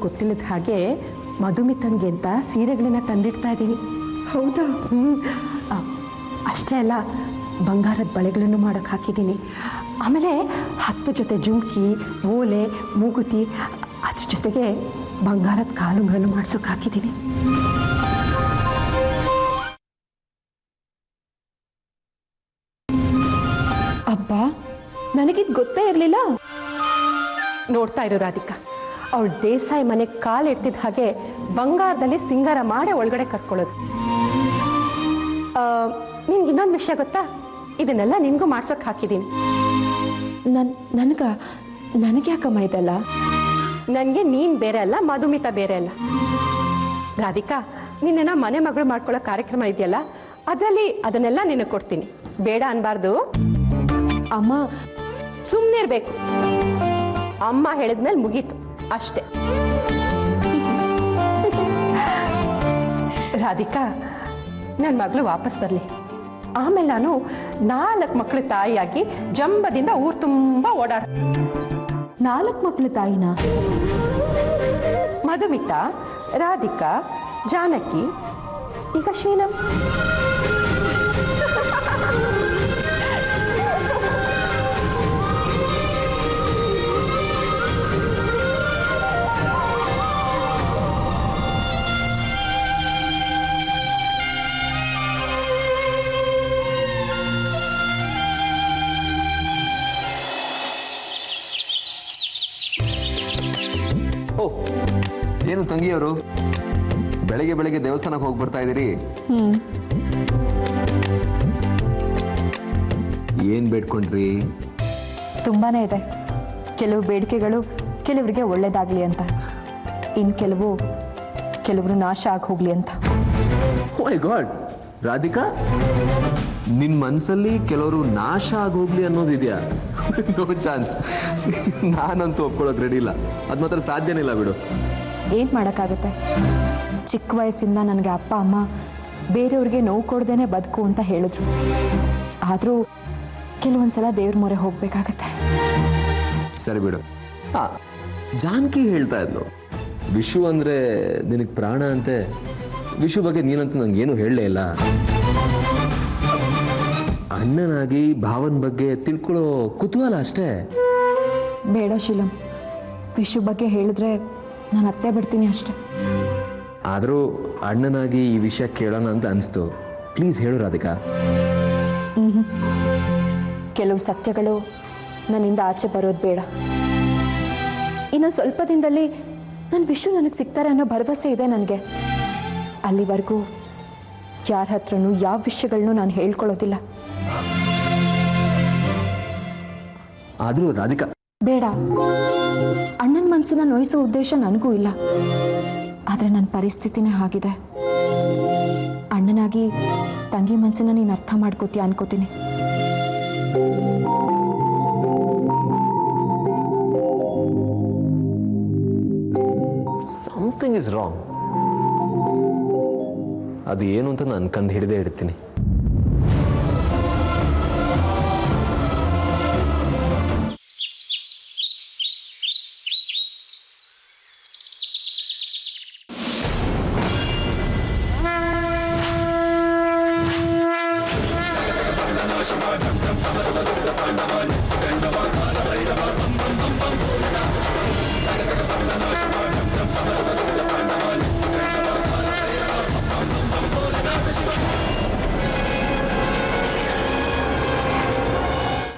ಗೊತ್ತಿಲ್ಲದ ಹಾಗೆ ಮಧುಮಿತನ್ಗೆ ಅಂತ ಸೀರೆಗಳನ್ನ ತಂದಿಡ್ತಾ ಇದ್ದೀನಿ. ಹೌದಾ? ಅಷ್ಟೇ ಅಲ್ಲ, ಬಂಗಾರದ ಬಳೆಗಳನ್ನು ಮಾಡೋಕ್ಕೆ ಹಾಕಿದ್ದೀನಿ. ಆಮೇಲೆ 10 ಜೊತೆ ಜುಮ್ಕಿ, ಓಲೆ, ಮೂಗುತಿ, ಅದ್ರ ಜೊತೆಗೆ ಬಂಗಾರದ ಕಾಲುಗಳನ್ನು ಮಾಡ್ಸೋಕೆ ಹಾಕಿದ್ದೀನಿ. ಅಬ್ಬಾ, ನನಗಿದು ಗೊತ್ತೇ ಇರಲಿಲ್ಲ. ನೋಡ್ತಾ ಇರೋ ರಾಧಿಕಾ, ಅವಳು ದೇಸಾಯಿ ಮನೆಗೆ ಕಾಲಿಡ್ತಿದ್ದ ಹಾಗೆ ಬಂಗಾರದಲ್ಲಿ ಸಿಂಗಾರ ಮಾಡಿ ಒಳಗಡೆ ಕರ್ಕೊಳ್ಳೋದು. ನಿನ್ಗೆ ಇನ್ನೊಂದು ವಿಷಯ ಗೊತ್ತಾ? ಇದನ್ನೆಲ್ಲ ನಿನಗೂ ಮಾಡ್ಸೋಕೆ ಹಾಕಿದ್ದೀನಿ. ನನಗೆ ಯಾಕಮ್ಮ ಇದೆಲ್ಲ? ನನಗೆ ನೀನು ಬೇರೆ ಅಲ್ಲ, ಮಧುಮಿತಾ ಬೇರೆ ಅಲ್ಲ. ರಾಧಿಕಾ, ನಿನ್ನೆನ ಮನೆ ಮಗಳು ಮಾಡ್ಕೊಳ್ಳೋ ಕಾರ್ಯಕ್ರಮ ಇದೆಯಲ್ಲ, ಅದರಲ್ಲಿ ಅದನ್ನೆಲ್ಲ ನಿನಗೆ ಕೊಡ್ತೀನಿ. ಬೇಡ ಅನ್ಬಾರ್ದು. ಅಮ್ಮ, ಸುಮ್ಮನೆ ಇರಬೇಕು. ಅಮ್ಮ ಹೇಳಿದ್ಮೇಲೆ ಮುಗೀತು ಅಷ್ಟೇ. ರಾಧಿಕಾ, ನನ್ನ ಮಗಳು ವಾಪಸ್ ಬರಲಿ. ಆಮೇಲೆ ನಾನು 4 ಮಕ್ಕಳ ತಾಯಿಯಾಗಿ ಜಂಬದಿಂದ ಊರು ತುಂಬ ಓಡಾಡ. 4 ಮಕ್ಕಳ ತಾಯಿನ? ಮಧುಮಿತಾ, ರಾಧಿಕಾ, ಜಾನಕಿ, ಈಗ ಶೀನಂ. ಏನು ತಂಗಿಯವರು, ಬೆಳಿಗ್ಗೆ ಬೆಳಿಗ್ಗೆ ದೇವಸ್ಥಾನಕ್ಕೆ ಹೋಗಿ ಬರ್ತಾ ಇದ್ದೀರಿ? ಏನ್ ಬೇಡ್ಕೊಂಡ್ರಿ? ತುಂಬಾನೇ ಇದೆ. ಕೆಲವು ಬೇಡಿಕೆಗಳು ಕೆಲವರಿಗೆ ಒಳ್ಳೇದಾಗ್ಲಿ ಅಂತ, ಇನ್ನು ಕೆಲವರು ನಾಶ ಆಗಿ ಹೋಗ್ಲಿ ಅಂತ. ಮೈ ಗಾಡ್ ರಾಧಿಕಾ, ನಿನ್ ಮನ್ಸಲ್ಲಿ ಕೆಲವರು ನಾಶ ಆಗಿ ಹೋಗ್ಲಿ ಅನ್ನೋದಿದ್ಯಾ? No chance. ನಾನಂತೂ ಒಪ್ಕೊಳ್ಳೋಕೆ ರೆಡಿ ಇಲ್ಲ. ಅದು ಮಾತ್ರ ಸಾಧ್ಯನೇ ಇಲ್ಲ ಬಿಡು. ಏನು ಮಾಡೋಕ್ಕಾಗುತ್ತೆ? ಚಿಕ್ಕ ವಯಸ್ಸಿಂದ ನನಗೆ ಅಪ್ಪ ಅಮ್ಮ ಬೇರೆಯವ್ರಿಗೆ ನೋವು ಕೊಡ್ದೇನೆ ಬದುಕು ಅಂತ ಹೇಳಿದ್ರು. ಆದರೂ ಕೆಲವೊಂದ್ಸಲ ದೇವ್ರ ಮೊರೆ ಹೋಗ್ಬೇಕಾಗತ್ತೆ. ಸರಿ ಬಿಡು. ಜಾನಕಿ ಹೇಳ್ತಾ ಇದ್ಲು, ವಿಶು ಅಂದ್ರೆ ನಿನಗೆ ಪ್ರಾಣ ಅಂತೆ. ವಿಶು ಬಗ್ಗೆ ನೀನಂತೂ ನಂಗೇನು ಹೇಳಲೇ ಇಲ್ಲ. ಅಣ್ಣನಾಗಿ ಭಾವನ ಬಗ್ಗೆ ತಿಳ್ಕೊಳ್ಳೋ ಕುತೂಹಲ ಅಷ್ಟೇ. ಬೇಡ ಶೀಲಂ, ವಿಶು ಬಗ್ಗೆ ಹೇಳಿದ್ರೆ ನಾನು ಅತ್ತೆ ಬಿಡ್ತೀನಿ ಅಷ್ಟೆ. ಆದರೂ ಅಣ್ಣನಾಗಿ ಈ ವಿಷಯ ಕೇಳೋಣ ಅಂತ ಅನಿಸ್ತು. ಪ್ಲೀಸ್ ಹೇಳು ರಾಧಿಕಾ. ಕೆಲವು ಸತ್ಯಗಳು ನನ್ನಿಂದ ಆಚೆ ಬರೋದು ಬೇಡ. ಇನ್ನು ಸ್ವಲ್ಪ ದಿನದಲ್ಲಿ ನನ್ನ ವಿಷು ನನಗೆ ಸಿಗ್ತಾರೆ ಅನ್ನೋ ಭರವಸೆ ಇದೆ ನನಗೆ. ಅಲ್ಲಿವರೆಗೂ ಯಾರ ಹತ್ರನೂ ಯಾವ ವಿಷಯಗಳನ್ನೂ ನಾನು ಹೇಳ್ಕೊಳ್ಳೋದಿಲ್ಲ. ಆದರೂ ರಾಧಿಕಾ, ಬೇಡ. ಅಣ್ಣನ ಮನಸ್ಸನ್ನ ನೋಯಿಸೋ ಉದ್ದೇಶ ನನಗೂ ಇಲ್ಲ. ಆದರೆ ನನ್ನ ಪರಿಸ್ಥಿತಿನೇ ಆಗಿದೆ. ಅಣ್ಣನಾಗಿ ತಂಗಿ ಮನಸ್ಸನ್ನ ನೀನು ಅರ್ಥ ಮಾಡ್ಕೋತೀಯ ಅನ್ಕೋತೀನಿ. Something is wrong. ಅದು ಏನು ಅಂತ ನಾನು ಕಂಡು ಹಿಡಿದೇ ಇಡ್ತೀನಿ.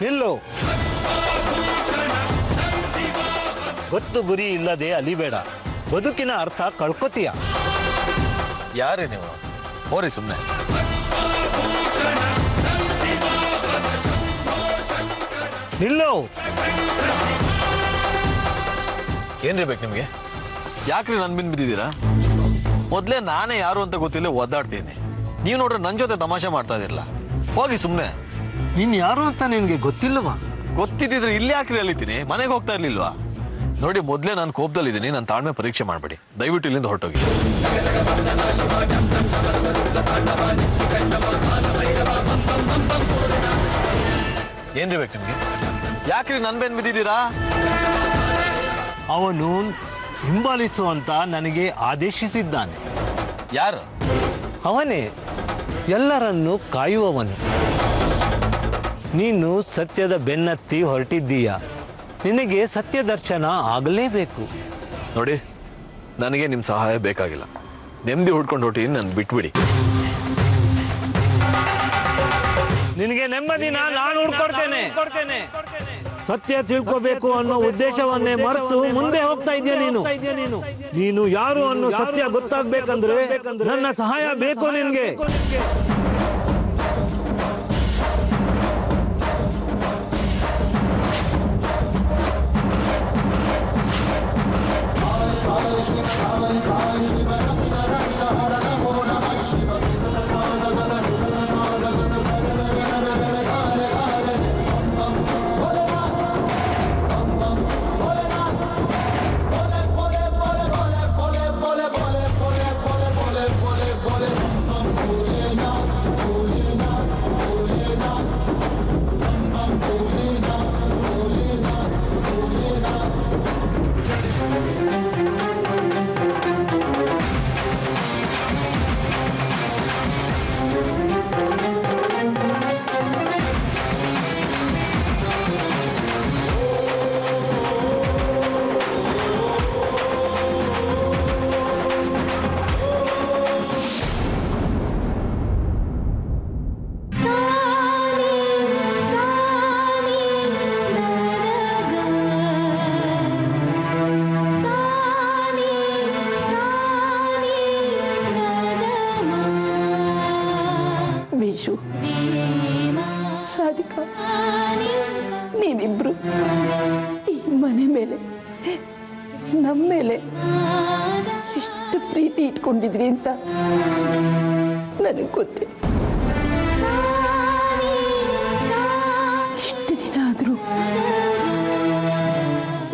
ನಿಲ್ಲು. ಗೊತ್ತು ಗುರಿ ಇಲ್ಲದೆ ಅಲಿಬೇಡ. ಬದುಕಿನ ಅರ್ಥ ಕಳ್ಕೊತೀಯ. ಯಾರೇ ನೀವು? ಹೋರಿ ಸುಮ್ಮನೆ. ನಿಲ್ಲು. ಏನ್ರಿ ಬೇಕು ನಿಮಗೆ? ಯಾಕ್ರಿ ನನ್ ಬಿಂದು ಬಿದ್ದಿದ್ದೀರಾ? ಮೊದಲೇ ನಾನೇ ಯಾರು ಅಂತ ಗೊತ್ತಿಲ್ಲ ಒದ್ದಾಡ್ತೀನಿ. ನೀವು ನೋಡ್ರೆ ನನ್ನ ಜೊತೆ ತಮಾಷೆ ಮಾಡ್ತಾ ಇದಿರಲ್ಲ. ಹೋಗಿ ಸುಮ್ಮನೆ. ನೀನ್ ಯಾರು ಅಂತ ನಿನ್ಗೆ ಗೊತ್ತಿಲ್ಲವಾ? ಗೊತ್ತಿದ್ದಿದ್ರೆ ಇಲ್ಲಿ ಯಾಕ್ರಿ ಅಲ್ಲಿದ್ದೀನಿ? ಮನೆಗೆ ಹೋಗ್ತಾ ಇರ್ಲಿಲ್ವಾ? ನೋಡಿ, ಮೊದಲೇ ನಾನು ಕೋಪದಲ್ಲಿದ್ದೀನಿ. ನನ್ನ ತಾಳ್ಮೆ ಪರೀಕ್ಷೆ ಮಾಡಬೇಡಿ. ದಯವಿಟ್ಟು ಇಲ್ಲಿಂದ ಹೊರಟೋಗಿ. ಏನ್ರಿ ಬೇಕು ನಿಮ್ಗೆ? ಯಾಕ್ರಿ ನನ್ ಬೆನ್ ಬಿದ್ದಿದ್ದೀರಾ? ಅವನು ಹಿಂಬಾಲಿಸು ಅಂತ ನನಗೆ ಆದೇಶಿಸಿದ್ದಾನೆ. ಯಾರು? ಅವನೇ, ಎಲ್ಲರನ್ನೂ ಕಾಯುವವನು. ನೀನು ಸತ್ಯದ ಬೆನ್ನತ್ತಿ ಹೊರಟಿದ್ದೀಯ. ನಿನಗೆ ಸತ್ಯ ದರ್ಶನ ಆಗಲೇಬೇಕು. ನೋಡಿ, ನನಗೆ ನಿಮ್ಮ ಸಹಾಯ ಬೇಕಾಗಿಲ್ಲ. ನೆಮ್ಮದಿ ಹುಡ್ಕೊಂಡು ಹೊಟ್ಟಿ ನಾನು ಬಿಟ್ಬಿಡಿ. ನಿನಗೆ ನೆಮ್ಮದಿನ ನಾನು ಹುಡ್ಕೊಡ್ತೇನೆ. ಸತ್ಯ ತಿಳ್ಕೋಬೇಕು ಅನ್ನೋ ಉದ್ದೇಶವನ್ನೇ ಮರೆತು ಮುಂದೆ ಹೋಗ್ತಾ ಇದೆಯಾ ನೀನು. ನೀನು ಯಾರು ಅನ್ನೋ ಸತ್ಯ ಗೊತ್ತಾಗ್ಬೇಕಂದ್ರೆ ನನ್ನ ಸಹಾಯ ಬೇಕು ನಿನ್ಗೆ. ವಿಶು, ರಾಧಿಕಾ, ನೀವಿಬ್ರು ಈ ಮನೆ ಮೇಲೆ, ನಮ್ಮ ಮೇಲೆ ಎಷ್ಟು ಪ್ರೀತಿ ಇಟ್ಕೊಂಡಿದ್ರಿ ಅಂತ ನನಗೆ ಗೊತ್ತಿದೆ. ಇಷ್ಟು ದಿನ ಆದರೂ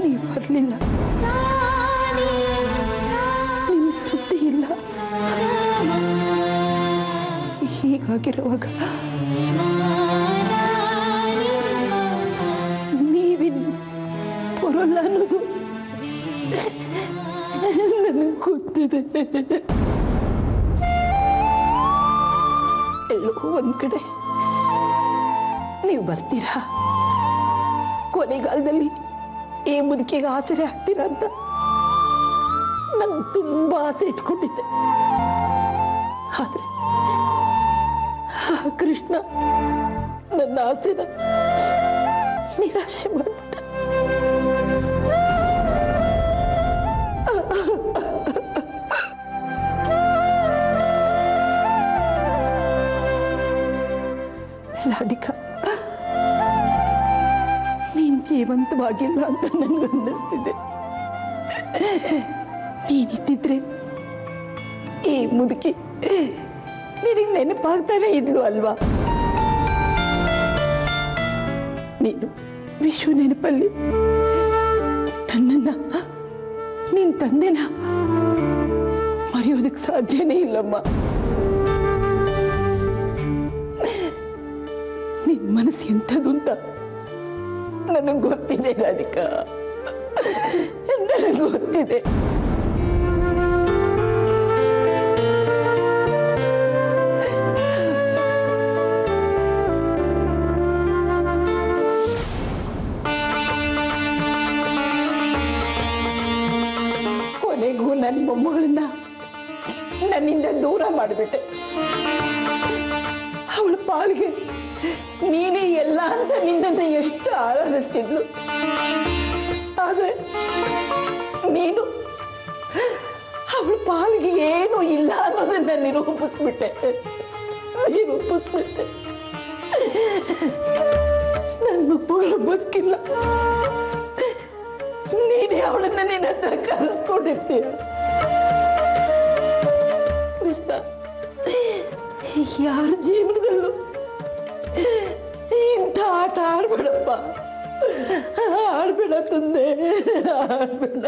ನೀವು ಬರಲಿಲ್ಲ, ನಿಮ್ಮ ಸುದ್ದಿ ಇಲ್ಲ. ಹೀಗಾಗಿರುವಾಗ ನೀವಿನ್ ಬರೋಲ್ಲ ಅನ್ನೋದು ನನಗೆ ಗೊತ್ತಿದೆ. ಎಲ್ಲೋ ಒಂದ್ ಕಡೆ ನೀವು ಬರ್ತೀರಾ, ಕೊನೆಗಾಲದಲ್ಲಿ ಈ ಮುದುಕಿಗೆ ಆಸರೆ ಆಗ್ತೀರಾ ಅಂತ ನಾನು ತುಂಬಾ ಆಸೆ ಇಟ್ಕೊಂಡಿದ್ದೆ. ಆದ್ರೆ ಕೃಷ್ಣ ನನ್ನ ಆಸೆನ ನಿರಾಶೆ ಮಾಡ್ಬಿಟ್ಟ. ರಾಧಿಕಾ, ನೀನ್ ಜೀವಂತವಾಗಿಲ್ಲ ಅಂತ ನನಗೆ ಅನ್ನಿಸ್ತಿದೆ. ನೀನಿದ್ದಿದ್ರೆ ಈ ಮುದುಕಿ ನಿನಗೆ ನೆನಪಾಗ್ತಾನೆ ಇದ್ಲು ಅಲ್ವಾ? ನೀನು ವಿಶ್ವ ನೆನಪಲ್ಲಿ ನನ್ನನ್ನ ನಿನ್ ತಂದೆನ ಮರೆಯೋದಕ್ಕೆ ಸಾಧ್ಯನೇ ಇಲ್ಲಮ್ಮ. ನಿನ್ ಮನಸ್ಸು ಎಂಥದ್ದು ಅಂತ ನನಗೆ ಗೊತ್ತಿದೆ ರಾಧಿಕಾ, ನನಗೆ ಗೊತ್ತಿದೆ. ಕೊನೆಗೂ ನನ್ನ ಮೊಮ್ಮಗಳನ್ನ ನನ್ನಿಂದ ದೂರ ಮಾಡಿಬಿಟ್ಟೆ. ಅವಳ ಪಾಲಿಗೆ ನೀನೇ ಎಲ್ಲ ಅಂತ ನಿನ್ನನ್ನು ಎಷ್ಟು ಆರಾಧಿಸ್ತಿದ್ಲು. ಆದ್ರೆ ನೀನು ಅವಳ ಪಾಲಿಗೆ ಏನೂ ಇಲ್ಲ ಅನ್ನೋದನ್ನ ನಿರೂಪಿಸ್ಬಿಟ್ಟೆ. ನನ್ನ ಮಗಳು ಬದುಕಿಲ್ಲ, ನೀನೇ ಅವಳನ್ನ ನಿನ್ನ ಹತ್ರ ಕರೆಸ್ಕೊಂಡಿರ್ತೀಯ. ಕೃಷ್ಣ, ಯಾರ ಜೀವನದಲ್ಲೂ ಇಂಥ ಆಟ ಆಡ್ಬೇಡಪ್ಪ, ಆಡ್ಬೇಡ ತಂದೆ, ಆಡ್ಬೇಡ.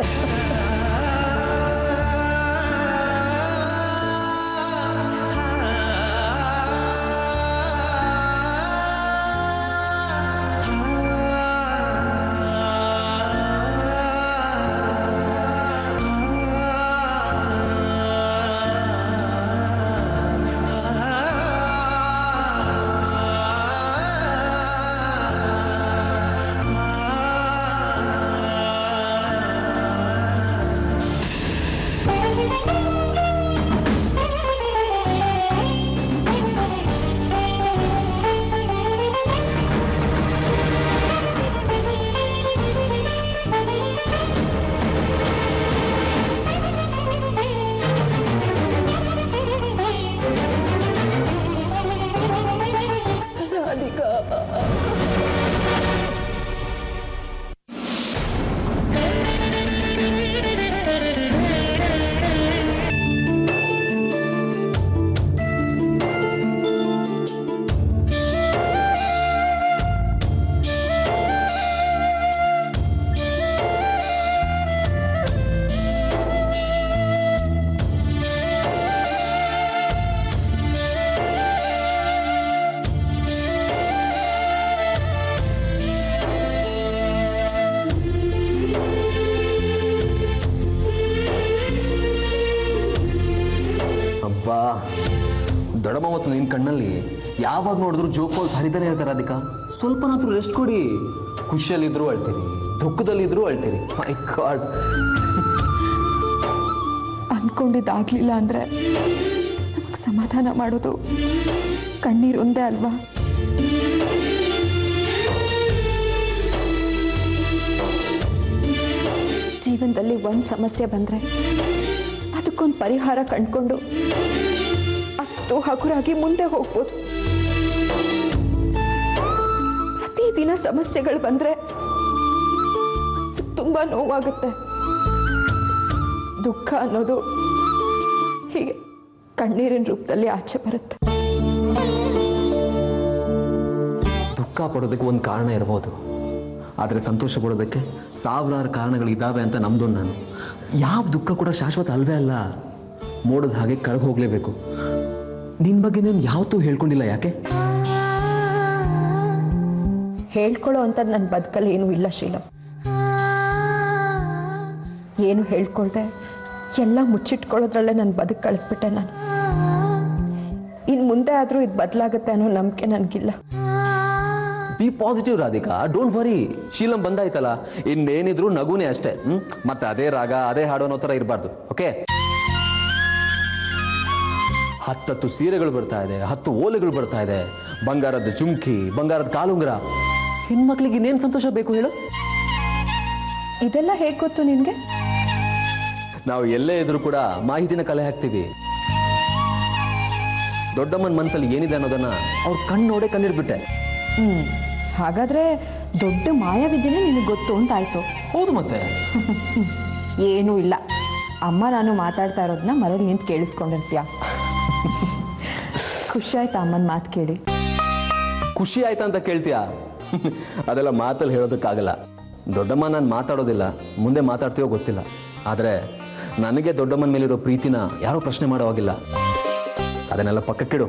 ರಾಧಿಕಾ. ದೊಡ್ಡಮ್ಮ ಮತ್ತು ನಿನ್ನ ಕಣ್ಣಲ್ಲಿ ಯಾವಾಗ ನೋಡಿದ್ರು ಜೋಕೋಲ್ಸ್ ಹರಿತಾನೆ ಇರ್ತಾರೆ. ರಾಧಿಕಾ, ಸ್ವಲ್ಪನಾದ್ರೂ ರೆಸ್ಟ್ ಕೊಡಿ. ಖುಷಿಯಲ್ಲಿದ್ದರೂ ಅಳ್ತೀರಿ, ದುಃಖದಲ್ಲಿದ್ದರೂ ಅಳ್ತೀರಿ. ಮೈ ಗಾಡ್. ಅನ್ಕೊಂಡಿದ್ದಾಗಲಿಲ್ಲ ಅಂದರೆ ನಮಗೆ ಸಮಾಧಾನ ಮಾಡೋದು ಕಣ್ಣೀರೊಂದೇ ಅಲ್ವಾ? ಜೀವನದಲ್ಲಿ ಒಂದು ಸಮಸ್ಯೆ ಬಂದರೆ ಅದಕ್ಕೊಂದು ಪರಿಹಾರ ಕಂಡುಕೊಂಡು ಅದು ಹಗುರಾಗಿ ಮುಂದೆ ಹೋಗ್ಬೋದು. ಪ್ರತಿದಿನ ಸಮಸ್ಯೆಗಳು ಬಂದರೆ ತುಂಬ ನೋವಾಗುತ್ತೆ. ದುಃಖ ಅನ್ನೋದು ಹೀಗೆ ಕಣ್ಣೀರಿನ ರೂಪದಲ್ಲಿ ಆಚೆ ಬರುತ್ತೆ. ದುಃಖ ಪಡೋದಕ್ಕೆ ಒಂದು ಕಾರಣ ಇರ್ಬೋದು, ಆದರೆ ಸಂತೋಷ ಪಡೋದಕ್ಕೆ ಸಾವಿರಾರು ಕಾರಣಗಳಿದ್ದಾವೆ ಅಂತ ನಮ್ದು. ನಾನು ಯಾವ ದುಃಖ ಕೂಡ ಶಾಶ್ವತ ಅಲ್ವೇ ಅಲ್ಲ. ಮೋಡದ ಹಾಗೆ ಕರಗಿ ಹೋಗಲೇಬೇಕು. ನಿನ್ನ ಬಗ್ಗೆ ನಾನು ಯಾವತ್ತೂ ಹೇಳ್ಕೊಂಡಿಲ್ಲ. ಯಾಕೆ ಹೇಳ್ಕೊಳ್ಳೋ ಅಂತ ನನ್ನ ಬದುಕಲ್ಲಿ ಏನೂ ಇಲ್ಲ ಶೀಲಂ. ಏನು ಹೇಳ್ಕೊಳ್ದೆ ಎಲ್ಲ ಮುಚ್ಚಿಟ್ಕೊಳ್ಳೋದ್ರಲ್ಲೇ ನನ್ನ ಬದುಕು ಕಳೆದ್ಬಿಟ್ಟೆ ನಾನು. ಇನ್ನು ಮುಂದೆ ಆದರೂ ಇದು ಬದಲಾಗುತ್ತೆ ಅನ್ನೋ ನಂಬಿಕೆ ನನಗಿಲ್ಲ. Be positive Radhika, don't worry. ಶೀಲಂ ಬಂದಾಯ್ತಲ್ಲ, ಇನ್ನೇನಿದ್ರು ನಗುನೇ ಅಷ್ಟೇ. ಮತ್ತೆ ಅದೇ ರಾಗ ಅದೇ ಹಾಡು ಅನ್ನೋ ಥರ ಇರಬಾರ್ದು. ಓಕೆ, 10 ಸೀರೆಗಳು ಬರ್ತಾ ಇದೆ, 10 ಓಲೆಗಳು ಬರ್ತಾ ಇದೆ, ಬಂಗಾರದ ಜುಮ್ಕಿ, ಬಂಗಾರದ ಕಾಲುಂಗ್ರ. ಹೆಣ್ಮಕ್ಳಿಗೆ ಇನ್ನೇನು ಸಂತೋಷ ಬೇಕು ಹೇಳು? ಇದೆಲ್ಲ ಹೇಗೆ ಗೊತ್ತು ನಿನಗೆ? ನಾವು ಎಲ್ಲೇ ಇದ್ರೂ ಕೂಡ ಮಾಹಿತಿನ ಕಲೆ ಹಾಕ್ತೀವಿ. ದೊಡ್ಡಮ್ಮನ ಮನಸ್ಸಲ್ಲಿ ಏನಿದೆ ಅನ್ನೋದನ್ನ ಅವ್ರ ಕಣ್ಣು ನೋಡೇ ಕಂಡಿಡ್ಬಿಟ್ಟೆ. ಹಾಗಾದ್ರೆ ದೊಡ್ಡ ಮಾಯಾವಿದ್ಯೆನೇ ನಿನಗೆ ಗೊತ್ತು ಅಂತ ಆಯ್ತು. ಹೌದು, ಮತ್ತೆ ಏನೂ ಇಲ್ಲ. ಅಮ್ಮ ನಾನು ಮಾತಾಡ್ತಾ ಇರೋದನ್ನ ಮನೇಲಿ ನಿಂತು ಕೇಳಿಸ್ಕೊಂಡಿರ್ತೀಯ. ಖುಷಿ ಆಯ್ತಾ ಅಮ್ಮನ ಮಾತು ಕೇಳಿ? ಖುಷಿ ಆಯ್ತಾ ಅಂತ ಕೇಳ್ತೀಯಾ? ಅದೆಲ್ಲ ಮಾತಲ್ಲಿ ಹೇಳೋದಕ್ಕಾಗಲ್ಲ. ದೊಡ್ಡಮ್ಮ ನಾನು ಮಾತಾಡೋದಿಲ್ಲ, ಮುಂದೆ ಮಾತಾಡ್ತೀವೋ ಗೊತ್ತಿಲ್ಲ. ಆದರೆ ನನಗೆ ದೊಡ್ಡಮ್ಮನ ಮೇಲಿರೋ ಪ್ರೀತಿನ ಯಾರೂ ಪ್ರಶ್ನೆ ಮಾಡೋವಾಗಿಲ್ಲ. ಅದನ್ನೆಲ್ಲ ಪಕ್ಕಕ್ಕಿಡು.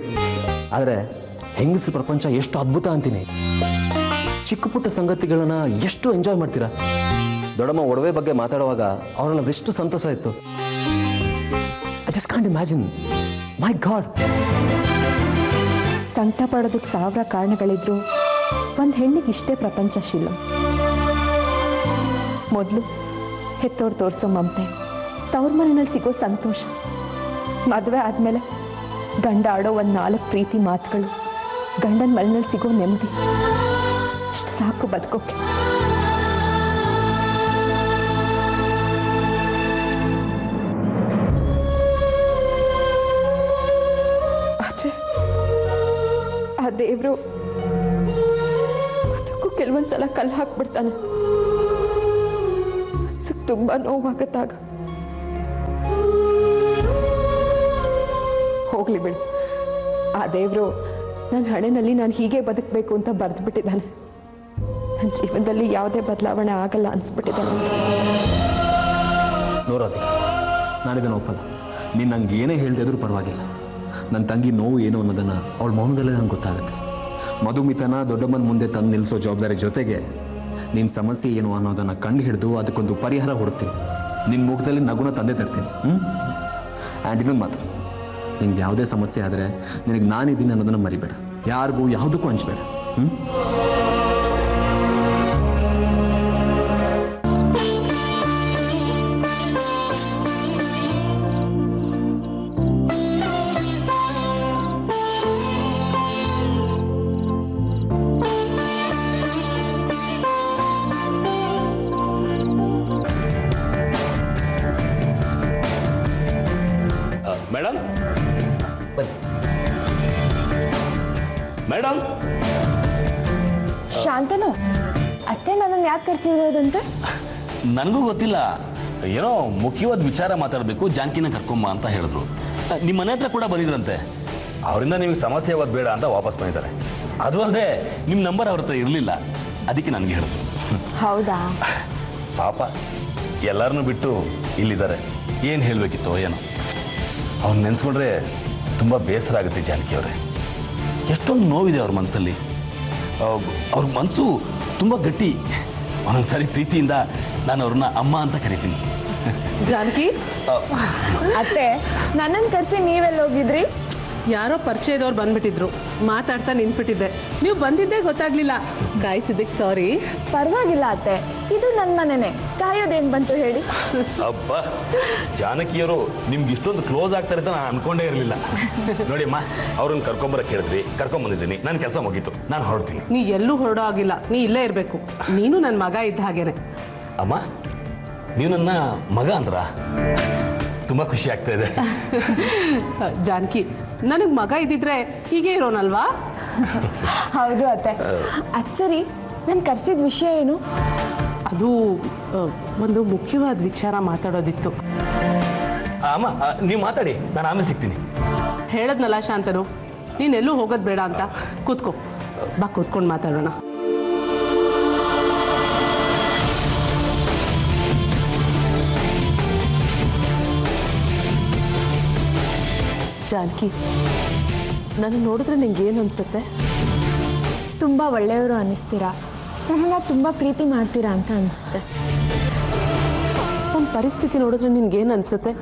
ಆದರೆ ಹೆಂಗಸ ಪ್ರಪಂಚ ಎಷ್ಟು ಅದ್ಭುತ ಅಂತೀನಿ. ಚಿಕ್ಕ ಪುಟ್ಟ ಸಂಗತಿಗಳನ್ನ ಎಷ್ಟು ಎಂಜಾಯ್ ಮಾಡ್ತೀರಾ. ದೊಡ್ಡಮ್ಮ ಒಡವೆ ಬಗ್ಗೆ ಮಾತಾಡುವಾಗ ಅವರೆಲ್ಲ ಎಷ್ಟು ಸಂತೋಷ ಇತ್ತು. I just can't imagine. My god. ಸಂಕಟ ಪಡೋದಕ್ಕೆ 1000 ಕಾರಣಗಳಿದ್ರು ಒಂದು ಹೆಣ್ಣಿಗೆ ಇಷ್ಟೇ ಪ್ರಪಂಚ ಶೀಲಂ. ಮೊದಲು ಹೆತ್ತೋರು ತೋರಿಸೋ ಮಮತೆ, ತವ್ರ ಮನೆಯಲ್ಲಿ ಸಿಗೋ ಸಂತೋಷ, ಮದುವೆ ಆದಮೇಲೆ ಗಂಡ ಆಡೋ ಒಂದು 4 ಪ್ರೀತಿ ಮಾತುಗಳು, ಗಂಡನ ಮನೆಯಲ್ಲಿ ಸಿಗೋ ನೆಮ್ಮದಿ, ಇಷ್ಟು ಸಾಕು ಬದುಕೋಕೆ. ಆದರೆ ಆ ದೇವರು ಅದಕ್ಕೂ ಕೆಲವೊಂದ್ಸಲ ಕಲ್ಲು ಹಾಕ್ಬಿಡ್ತಾನೆ. ತುಂಬ ನೋವಾಗತ್ತಾಗ. ಹೋಗ್ಲಿ ಬಿಡು, ಆ ದೇವರು ನನ್ನ ಹಣೆಯಲ್ಲಿ ನಾನು ಹೀಗೆ ಬದುಕಬೇಕು ಅಂತ ಬರೆದು ಬಿಟ್ಟಿದ್ದಾನೆ. ನನ್ನ ಜೀವನದಲ್ಲಿ ಯಾವುದೇ ಬದಲಾವಣೆ ಆಗಲ್ಲ ಅನಿಸ್ಬಿಟ್ಟಿದ್ದಾನೆ. ನೋಡೋದಕ್ಕೆ ನಾನಿದನ್ನು ಒಪ್ಪಲ್ಲ. ನೀನು ನಂಗೆ ಏನೇ ಹೇಳ್ದಿದ್ರು ಪರವಾಗಿಲ್ಲ. ನನ್ನ ತಂಗಿ ನೋವು ಏನು ಅನ್ನೋದನ್ನು ಅವಳ ಮೌನದಲ್ಲೇ ನಂಗೆ ಗೊತ್ತಾಗುತ್ತೆ. ಮಧುಮಿತನ ದೊಡ್ಡಮ್ಮನ ಮುಂದೆ ತಂದು ನಿಲ್ಲಿಸೋ ಜವಾಬ್ದಾರಿ ಜೊತೆಗೆ ನಿನ್ನ ಸಮಸ್ಯೆ ಏನು ಅನ್ನೋದನ್ನು ಕಂಡು ಹಿಡಿದು ಅದಕ್ಕೊಂದು ಪರಿಹಾರ ಹುಡುಕ್ತೀನಿ. ನಿನ್ನ ಮುಖದಲ್ಲಿ ನಗುನ ತಂದೆ ತರ್ತೀನಿ. ಆ್ಯಂಡ್ ಇನ್ನೊಂದು ಮಾತು, ನಿನ್ಗೆ ಯಾವುದೇ ಸಮಸ್ಯೆ ಆದರೆ ನಿನಗೆ ನಾನಿದ್ದೀನಿ ಅನ್ನೋದನ್ನು ಮರಿಬೇಡ. ಯಾರಿಗೂ ಯಾವುದಕ್ಕೂ ಹಂಚಬೇಡ. ಮೇಡಮ್, ಮೇಡಮ್, ಶಾಂತನು ಅತ್ತೆ ನನ್ನನ್ನು ಯಾಕೆ ಕರೆಸಿರೋದಂತೆ? ನನಗೂ ಗೊತ್ತಿಲ್ಲ, ಏನೋ ಮುಖ್ಯವಾದ ವಿಚಾರ ಮಾತಾಡಬೇಕು, ಜಾನಕಿನ ಕರ್ಕೊಂಬ ಅಂತ ಹೇಳಿದ್ರು. ನಿಮ್ಮ ಮನೆ ಹತ್ರ ಕೂಡ ಬಂದಿದ್ರಂತೆ. ಅವರಿಂದ ನಿಮಗೆ ಸಮಸ್ಯೆ ಯಾವತ್ತು ಬೇಡ ಅಂತ ವಾಪಸ್ ಬಂದಿದ್ದಾರೆ. ಅದು ಅಲ್ಲದೆ ನಿಮ್ಮ ನಂಬರ್ ಅವ್ರ ಹತ್ರ ಇರಲಿಲ್ಲ, ಅದಕ್ಕೆ ನನಗೆ ಹೇಳಿದ್ರು. ಹೌದಾ? ಪಾಪ ಎಲ್ಲರನ್ನೂ ಬಿಟ್ಟು ಇಲ್ಲಿದ್ದಾರೆ. ಏನು ಹೇಳಬೇಕಿತ್ತೋ ಏನೋ. ಅವ್ರು ನೆನೆಸ್ಕೊಂಡ್ರೆ ತುಂಬ ಬೇಸರ ಆಗುತ್ತೆ ಜಾನಕಿ ಅವರೇ. ಎಷ್ಟೊಂದು ನೋವಿದೆ ಅವ್ರ ಮನಸ್ಸಲ್ಲಿ. ಅವ್ರ ಮನಸ್ಸು ತುಂಬ ಗಟ್ಟಿ. ಒಂದೊಂದ್ಸಾರಿ ಪ್ರೀತಿಯಿಂದ ನಾನು ಅವ್ರನ್ನ ಅಮ್ಮ ಅಂತ ಕರಿತೀನಿ. ಜಾನಕಿ, ಅತ್ತೆ ನನ್ನನ್ನು ಕರೆಸಿ ನೀವೆಲ್ಲ ಹೋಗಿದ್ರಿ? ಯಾರೋ ಪರಿಚಯದವ್ರು ಬಂದ್ಬಿಟ್ಟಿದ್ರು, ಮಾತಾಡ್ತಾ ನಿಂತ್ಬಿಟ್ಟಿದ್ದೆ. ನೀವು ಬಂದಿದ್ದೇ ಗೊತ್ತಾಗ್ಲಿಲ್ಲ. ಕಾಯಿಸಿದ್ದಕ್ಕೆ ಸಾರಿ. ಪರವಾಗಿಲ್ಲ ಅತ್ತೆ, ಇದು ನನ್ನ ಮನೆನೇ, ಕಾಯೋದೇನು ಬಂತು ಹೇಳಿ. ಅಬ್ಬ, ಜಾನಕಿಯವರು ನಿಮ್ಗೆ ಇಷ್ಟೊಂದು ಕ್ಲೋಸ್ ಆಗ್ತಾರೆ ಅಂತ ನಾನು ಅನ್ಕೊಂಡೇ ಇರಲಿಲ್ಲ. ನೋಡಿ ಅಮ್ಮ, ಅವ್ರನ್ನ ಕರ್ಕೊಂಬರಕ್ಕೆ ಹೇಳಿದ್ರಿ, ಕರ್ಕೊಂಬಂದಿದ್ದೀನಿ. ನನ್ನ ಕೆಲಸ ಮುಗೀತು, ನಾನು ಹೊರಡ್ತೀನಿ. ನೀ ಎಲ್ಲೂ ಹೊರಡೋ ಆಗಿಲ್ಲ, ನೀ ಇಲ್ಲೇ ಇರಬೇಕು. ನೀನು ನನ್ನ ಮಗ ಇದ್ದ ಹಾಗೇನೆ. ಅಮ್ಮ, ನೀವು ನನ್ನ ಮಗ ಅಂದ್ರ ತುಂಬ ಖುಷಿ ಆಗ್ತಾ ಇದೆ. ಜಾನಕಿ, ನನಗೆ ಮಗ ಇದ್ದಿದ್ರೆ ಹೀಗೆ ಇರೋನಲ್ವಾ? ಹೌದು ಅತ್ತೆ. ಅದು ಸರಿ, ನಾನು ಕರೆಸಿದ ವಿಷಯ ಏನು? ಅದು ಒಂದು ಮುಖ್ಯವಾದ ವಿಚಾರ ಮಾತಾಡೋದಿತ್ತು. ಅಮ್ಮ, ನೀವು ಮಾತಾಡಿ, ನಾನು ಆಮೇಲೆ ಸಿಗ್ತೀನಿ. ಹೇಳದ್ನಲ್ಲ ಶಾಂತನು, ನೀನೆಲ್ಲೂ ಹೋಗೋದು ಬೇಡ ಅಂತ. ಕೂತ್ಕೋ, ಬಾ ಕೂತ್ಕೊಂಡು ಮಾತಾಡೋಣ. ಜಾನಕಿ, ನಾನು ನೋಡಿದ್ರೆ ನಿಂಗೆ ಏನು ಅನ್ಸುತ್ತೆ? ತುಂಬ ಒಳ್ಳೆಯವರು ಅನ್ನಿಸ್ತೀರಾ, ನನ್ನನ್ನು ತುಂಬ ಪ್ರೀತಿ ಮಾಡ್ತೀರಾ ಅಂತ ಅನಿಸುತ್ತೆ. ನನ್ನ ಪರಿಸ್ಥಿತಿ ನೋಡಿದ್ರೆ ನಿನ್ಗೇನು ಅನ್ಸುತ್ತೆ?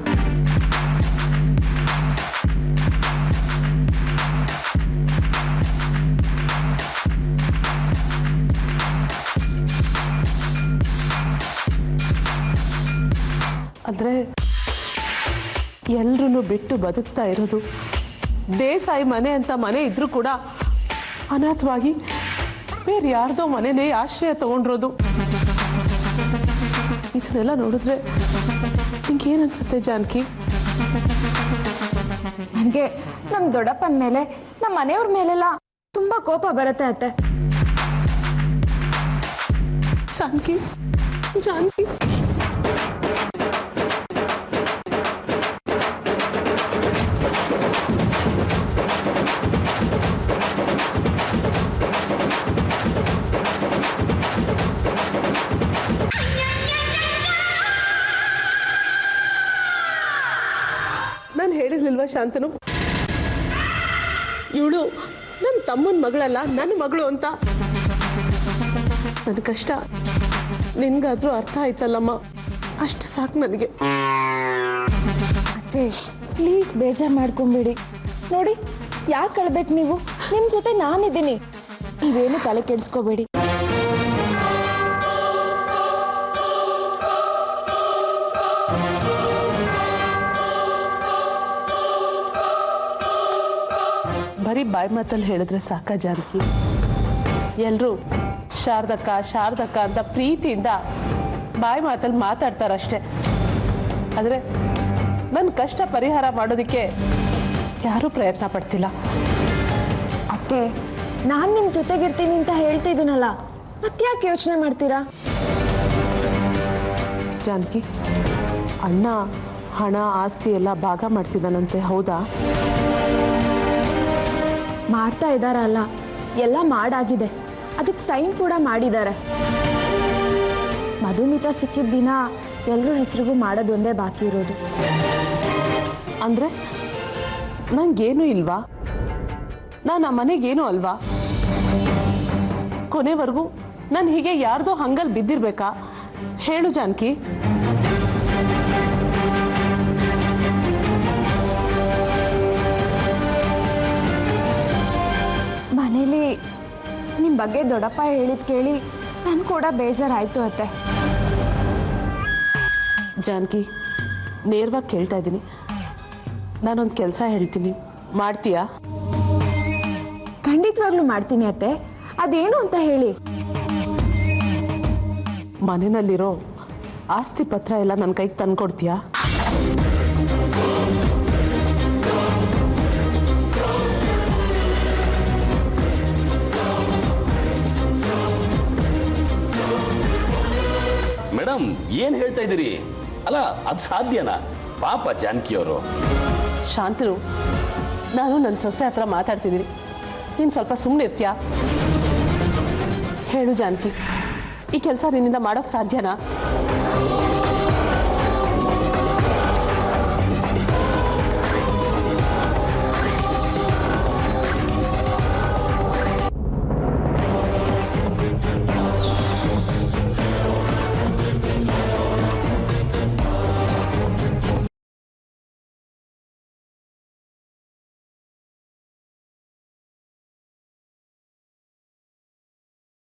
ಅಂದರೆ ಎಲ್ರೂ ಬಿಟ್ಟು ಬದುಕ್ತಾ ಇರೋದು, ದೇಸಾಯಿ ಮನೆ ಅಂತ ಮನೆ ಇದ್ರೂ ಕೂಡ ಅನಾಥವಾಗಿ ಬೇರೆ ಯಾರ್ದೋ ಮನೆನೇ ಆಶ್ರಯ ತಗೊಂಡಿರೋದು. ಇದನ್ನೆಲ್ಲ ನೋಡಿದ್ರೆ ನಿಂಗೆ ಏನು ಅನ್ಸುತ್ತೆ ಜಾನಕಿ? ನನಗೆ ನಮ್ಮ ದೊಡ್ಡಪ್ಪನ ಮೇಲೆ, ನಮ್ಮ ಮನೆಯವ್ರ ಮೇಲೆಲ್ಲ ತುಂಬ ಕೋಪ ಬರುತ್ತೆ ಅತ್ತೆ. ಜಾನಕಿ, ಜಾನಕಿ, ನಾನು ಹೇಳಿರ್ಲಿಲ್ವಾ ಶಾಂತನು, ಇವಳು ನನ್ನ ತಮ್ಮನ ಮಗಳಲ್ಲ, ನನ್ನ ಮಗಳು ಅಂತ? ನನ್ನ ಕಷ್ಟ ನಿನ್ಗಾದ್ರೂ ಅರ್ಥ ಆಯ್ತಲ್ಲಮ್ಮ, ಅಷ್ಟು ಸಾಕು ನನಗೆ. ಅತ್ತೆ ಪ್ಲೀಸ್ ಬೇಜಾರು ಮಾಡ್ಕೊಂಬೇಡಿ. ನೋಡಿ, ಯಾಕೆ ಕಳ್ಬೇಕು ನೀವು? ನಿಮ್ಮ ಜೊತೆ ನಾನಿದ್ದೀನಿ, ನೀವೇನು ತಲೆ ಕೆಡಿಸ್ಕೋಬೇಡಿ. ಬರೀ ಬಾಯಿ ಮಾತಲ್ಲಿ ಹೇಳಿದ್ರೆ ಸಾಕ ಜಾನಕಿ? ಎಲ್ಲರೂ ಶಾರದಕ್ಕ ಶಾರದಕ್ಕ ಅಂತ ಪ್ರೀತಿಯಿಂದ ಬಾಯಿ ಮಾತಲ್ಲಿ ಮಾತಾಡ್ತಾರಷ್ಟೆ. ಆದರೆ ನನ್ನ ಕಷ್ಟ ಪರಿಹಾರ ಮಾಡೋದಕ್ಕೆ ಯಾರೂ ಪ್ರಯತ್ನ ಪಡ್ತಿಲ್ಲ. ಅತ್ತೆ, ನಾನು ನಿಮ್ಮ ಜೊತೆಗಿರ್ತೀನಿ ಅಂತ ಹೇಳ್ತಿದ್ದೀನಲ್ಲ, ಮತ್ತ್ಯಾಕೆ ಯೋಚನೆ ಮಾಡ್ತೀರಾ? ಜಾನಕಿ, ಅಣ್ಣ ಹಣ ಆಸ್ತಿ ಎಲ್ಲ ಭಾಗ ಮಾಡ್ತಿದ್ದಾನಂತೆ, ಹೌದಾ? ಮಾಡ್ತಾ ಇದ್ದಾರಲ್ಲ, ಎಲ್ಲ ಮಾಡಾಗಿದೆ, ಅದಕ್ಕೆ ಸೈನ್ ಕೂಡ ಮಾಡಿದ್ದಾರೆ. ಮಧುಮಿತಾ ಸಿಕ್ಕಿದ ದಿನ ಎಲ್ಲರೂ ಹೆಸರಿಗೂ ಮಾಡೋದೊಂದೇ ಬಾಕಿ ಇರೋದು. ಅಂದರೆ ನನಗೇನೂ ಇಲ್ವಾ? ನಾನು ಆ ಮನೆಗೇನೂ ಅಲ್ವಾ? ಕೊನೆವರೆಗೂ ನಾನು ಹೀಗೆ ಯಾರ್ದೋ ಹಂಗಲ್ಲಿ ಬಿದ್ದಿರ್ಬೇಕಾ? ಹೇಳು ಜಾನಕಿ. ಮನೇಲಿ ನಿಮ್ಮ ಬಗ್ಗೆ ದೊಡ್ಡಪ್ಪ ಹೇಳಿದ್ ಕೇಳಿ ನಾನು ಕೂಡ ಬೇಜಾರಾಯಿತು ಅತ್ತೆ. ಜಾನಕಿ, ನೇರವಾಗಿ ಕೇಳ್ತಾ ಇದ್ದೀನಿ, ನಾನೊಂದು ಕೆಲಸ ಹೇಳ್ತೀನಿ, ಮಾಡ್ತೀಯಾ? ಖಂಡಿತವಾಗ್ಲೂ ಮಾಡ್ತೀನಿ ಅತ್ತೆ. ಅದೇನು ಅಂತ ಹೇಳಿ. ಮನೆಯಲ್ಲಿರೋ ಆಸ್ತಿ ಪತ್ರ ಎಲ್ಲ ನನ್ನ ಕೈಗೆ ತಂದ್ಕೊಡ್ತೀಯಾ? ಮೇಡಮ್ ಏನು ಹೇಳ್ತಾ ಇದ್ದೀರಿ? ಅಲ್ಲ ಅದು ಸಾಧ್ಯನಾ? ಪಾಪ ಜಾನಕಿಯವರು. ಶಾಂತನು, ನಾನು ನನ್ನ ಸೊಸೆ ಹತ್ರ ಮಾತಾಡ್ತಿದ್ದೀನಿ, ನೀನು ಸ್ವಲ್ಪ ಸುಮ್ಮನೆ ಇರ್ತೀಯಾ? ಹೇಳು ಜಾನಕಿ, ಈ ಕೆಲಸ ನಿನ್ನಿಂದ ಮಾಡೋಕ್ಕೆ ಸಾಧ್ಯನಾ?